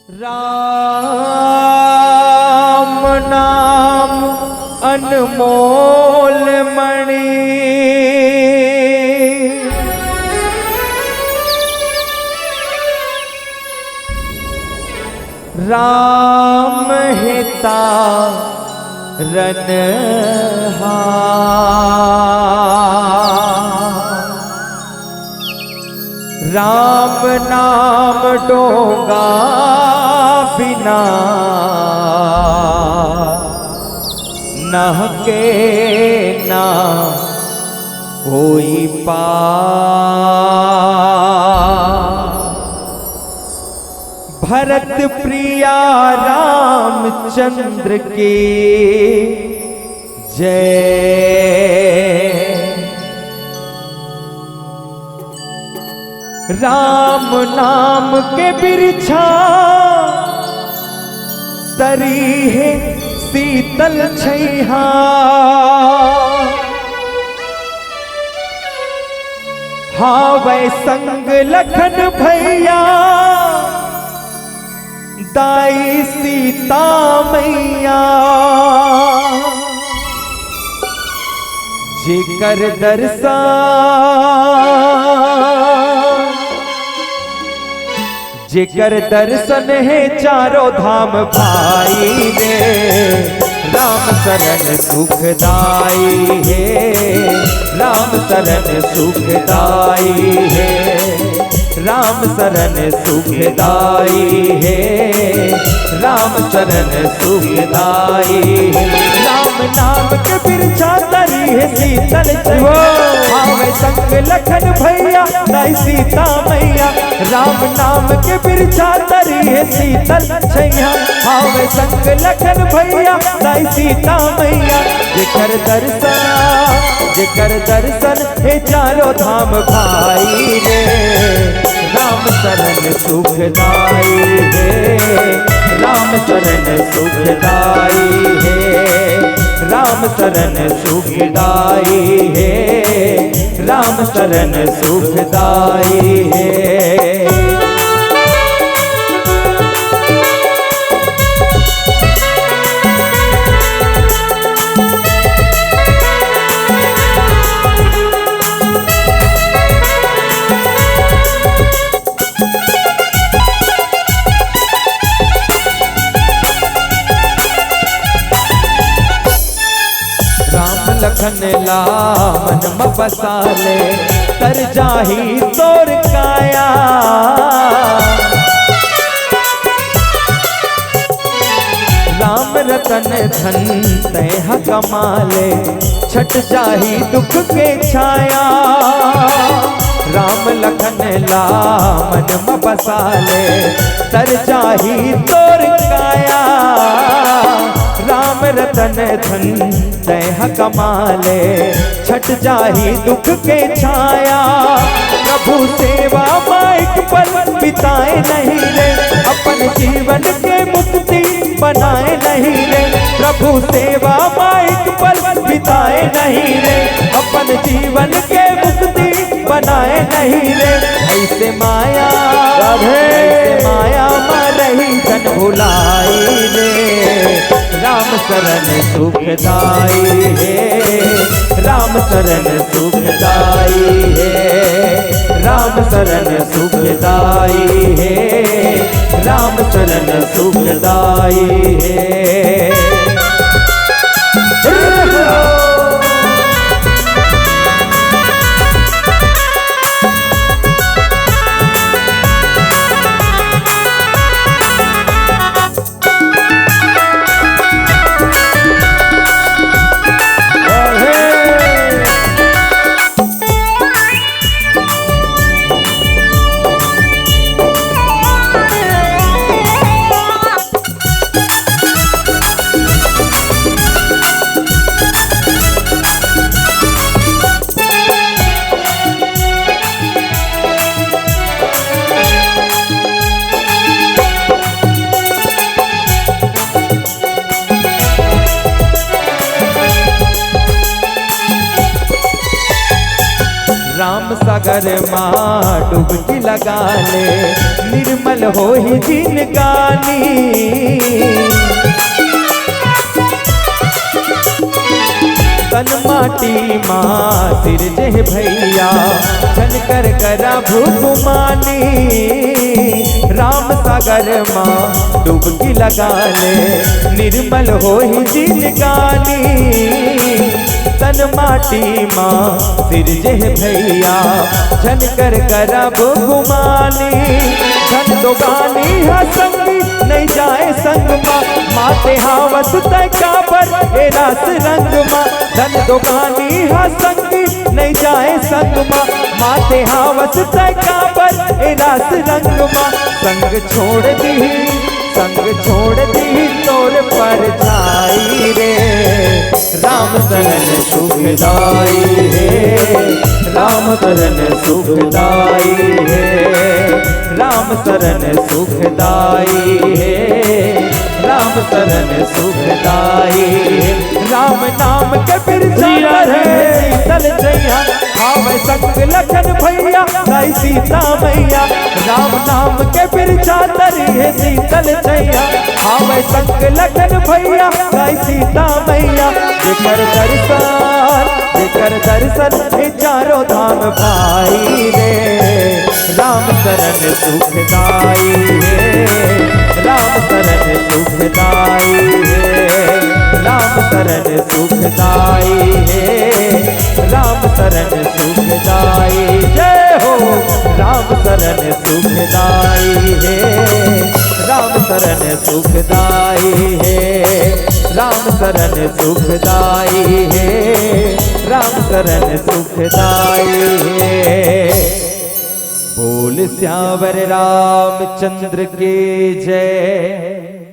राम नाम अनमोल मणि, राम हिता रनहार। राम नाम डोंगा बिना नह के ना कोई पार। भरत प्रिया रामचंद्र की जय। राम नाम के बिरछा तरी है शीतल छैया। हाँ वै संग लखन भैया दाई सीता मैया। जेकर दर्शन है चारों धाम भाई रे। राम शरण सुखदाई है, राम शरण सुखदाई है, राम शरण सुखदाई है, राम शरण सुखदाई है। राम नाम के बिरछा तरी है शीतल छैया। संग लखन भैया दाई सीता मैया। राम नाम के बिरछा तरी है शीतल छैया। संग लखन भैया दाई सीता मैया। जेकर दर्शन है चारों धाम भाई रे। राम शरण सुखदाई है, राम शरण सुखदाई है, राम शरण सुखदाई है, राम शरण सुखदाई है। लखन लामन मसाले तर जाही तोर काया। राम रतन धन तह कमाले छट जाही दुख के छाया। राम लखन लामन मसाले तर जाही तोर काया। राम रतन धन तह कमाले छट जाही दुख के छाया। प्रभु सेवा माइक पर बिताए नहीं रे, अपन जीवन के मुक्ति बनाए नहीं रे। प्रभु सेवा माइक पर बिताए नहीं रे, अपन जीवन के मुक्ति बनाए नहीं रे। ऐसे माया मरही जन भुलाई रे। राम शरण सुखदाई है, राम शरण सुखदाई है, राम शरण सुखदाई है, राम शरण सुखदाई है। राम सागर माँ डुबकी लगा ले, निर्मल हो ही जिन गानी। तन माटी माँ सिर जह भैया छन कर करा भूगुमानी। राम सागर माँ डुबकी लगा ले निर्मल हो ही जिन गानी। तन माटी माँ सिर जह भैया छन कर करा भूगुमानी। धन दोगानी है संगी नहीं जाए संग माँ, माते हावत तय का पर ए रास रंग माँ। धन दोगानी है संगी नहीं जाए संग माँ, माते हावत तय का पर ए रास रंग माँ। संग छोड़ दी तोर पर छाई रे। राम शरण सुखदाई है, राम शरण सुखदाई है, राम शरण सुखदाई है, राम शरण सुखदाई है। राम नाम के फिर जाकर है शीतल जैया, हावे संग लखन भैया गाई सीता मैया। राम नाम के फिर चादर है शीतल जैया, हावे संग लखन भैया गाई सीता मैया। जेकर दर्शन हे चारों धाम भाई रे। राम शरण सुखदाई है, राम शरण सुखदाई है, राम शरण सुखदाई है, राम शरण सुखदाई। जय हो राम शरण सुखदाई है, राम शरण सुखदाई है, राम शरण सुखदाई है, राम शरण सुखदाई है। बोल श्यावर रामचंद्र के जय।